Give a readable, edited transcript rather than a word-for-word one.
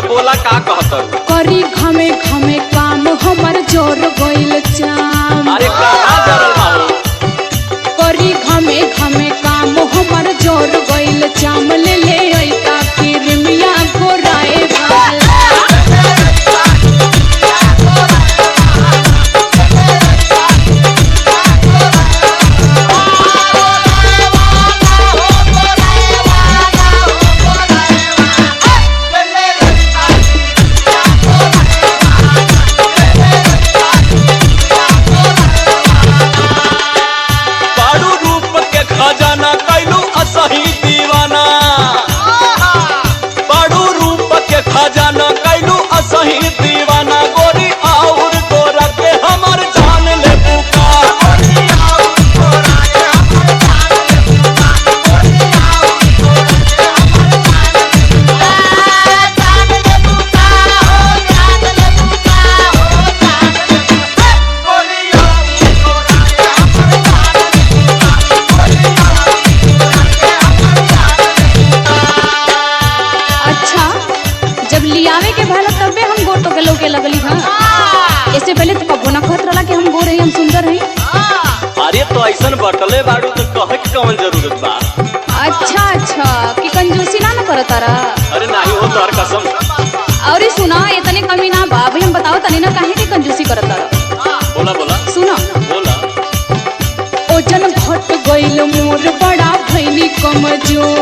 बा बोला का कहत करी घमे घमे काम हमर जोर गइल चाम। अरे कहाँ जरल माहो करी घमे घमे काम हमर जोर गइल चाम। ले ले ऐता किरमिया गोराए वाला। लगली हाँ। इससे पहले तो कबो ना कहत रहला कि हम गोर हई हम सुंदर हई। अरे तो ऐसन बटले बाड़ू तो कहे के कौन जरूरत बा। अच्छा कि कंजूसी ना करत रहा। अरे नहीं हो तोहर कसम। और सुना इतने कमी ना बा भाई हम बताओ तनी ना काहे के कंजूसी करत रहा। बोला बोला सुना बोला। ओजन घट गइल मोर बड़ा भइनी कमजोर।